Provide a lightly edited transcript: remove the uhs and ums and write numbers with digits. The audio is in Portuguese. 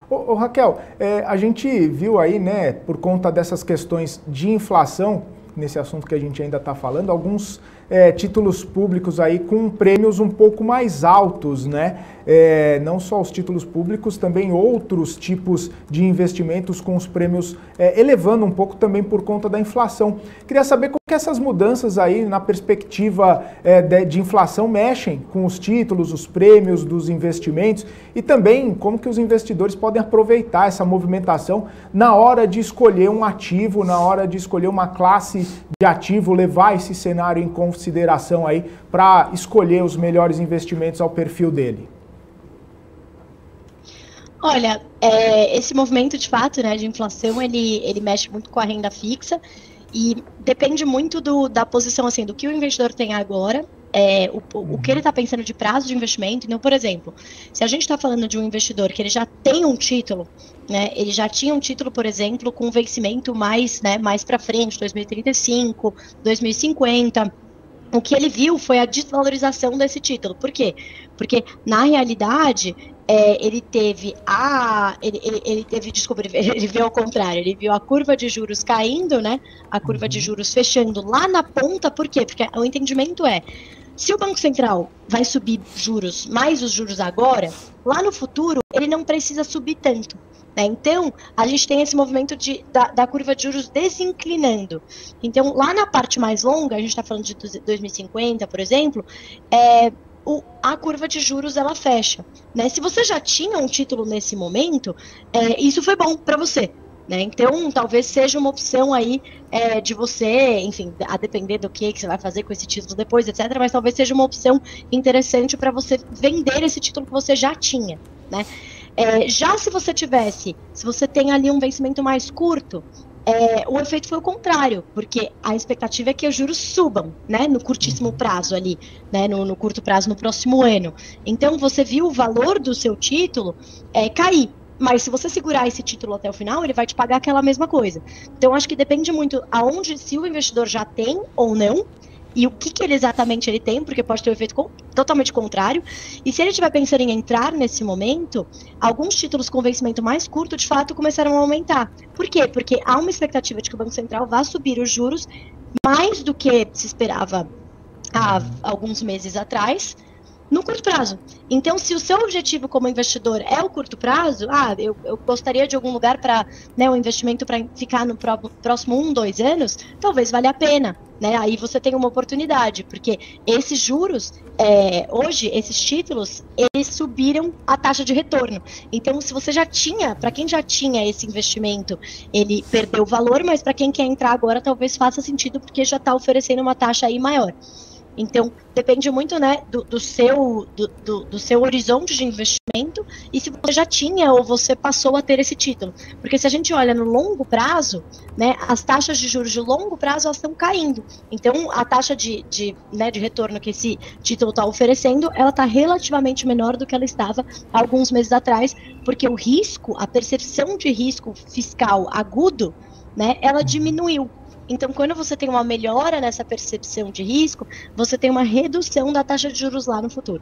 Ô, Raquel, a gente viu aí, né, por conta dessas questões de inflação, nesse assunto que a gente ainda está falando, alguns títulos públicos aí com prêmios um pouco mais altos, né? Não só os títulos públicos, também outros tipos de investimentos com os prêmios elevando um pouco também por conta da inflação. Queria saber como que essas mudanças aí na perspectiva de inflação mexem com os títulos, os prêmios dos investimentos e também como que os investidores podem aproveitar essa movimentação na hora de escolher um ativo, na hora de escolher uma classe de ativo, levar esse cenário em consideração aí para escolher os melhores investimentos ao perfil dele. Olha, esse movimento de fato, né, de inflação, ele mexe muito com a renda fixa e depende muito da posição, assim, do que o investidor tem agora, o que ele está pensando de prazo de investimento. Então, por exemplo, se a gente está falando de um investidor que ele já tem um título, né, ele já tinha um título, por exemplo, com vencimento mais para frente, 2035, 2050, o que ele viu foi a desvalorização desse título. Por quê? Porque, na realidade, ele viu ao contrário, ele viu a curva de juros caindo, né? A curva de juros fechando lá na ponta. Por quê? Porque o entendimento se o Banco Central vai subir juros, mais os juros agora, lá no futuro ele não precisa subir tanto. Então, a gente tem esse movimento da curva de juros desinclinando. Então, lá na parte mais longa, a gente está falando de 2050, por exemplo, a curva de juros ela fecha. Né? Se você já tinha um título nesse momento, isso foi bom para você. Né? Então, talvez seja uma opção aí de você, enfim, a depender do que você vai fazer com esse título depois, etc. Mas talvez seja uma opção interessante para você vender esse título que você já tinha. Né? Já se você tem ali um vencimento mais curto, o efeito foi o contrário, porque a expectativa é que os juros subam, né, no curtíssimo prazo ali, né, no curto prazo, no próximo ano. Então, você viu o valor do seu título cair. Mas se você segurar esse título até o final, ele vai te pagar aquela mesma coisa. Então, acho que depende muito se o investidor já tem ou não, e o que ele exatamente ele tem, porque pode ter um efeito totalmente contrário. E se ele estiver pensando em entrar nesse momento, alguns títulos com vencimento mais curto, de fato, começaram a aumentar. Por quê? Porque há uma expectativa de que o Banco Central vá subir os juros mais do que se esperava há alguns meses atrás, no curto prazo. Então, se o seu objetivo como investidor é o curto prazo, eu gostaria de algum lugar para, né, um investimento para ficar no próximo 1, 2 anos, talvez valha a pena. Né? Aí você tem uma oportunidade, porque esses juros, hoje, esses títulos, eles subiram a taxa de retorno. Então, se você já tinha, para quem já tinha esse investimento, ele perdeu valor, mas para quem quer entrar agora, talvez faça sentido, porque já está oferecendo uma taxa aí maior. Então, depende muito, né, do seu horizonte de investimento e se você já tinha ou você passou a ter esse título. Porque se a gente olha no longo prazo, né, as taxas de juros de longo prazo elas estão caindo. Então, a taxa de retorno que esse título está oferecendo, ela está relativamente menor do que ela estava há alguns meses atrás, porque o risco, a percepção de risco fiscal agudo, né, ela diminuiu. Então, quando você tem uma melhora nessa percepção de risco, você tem uma redução da taxa de juros lá no futuro.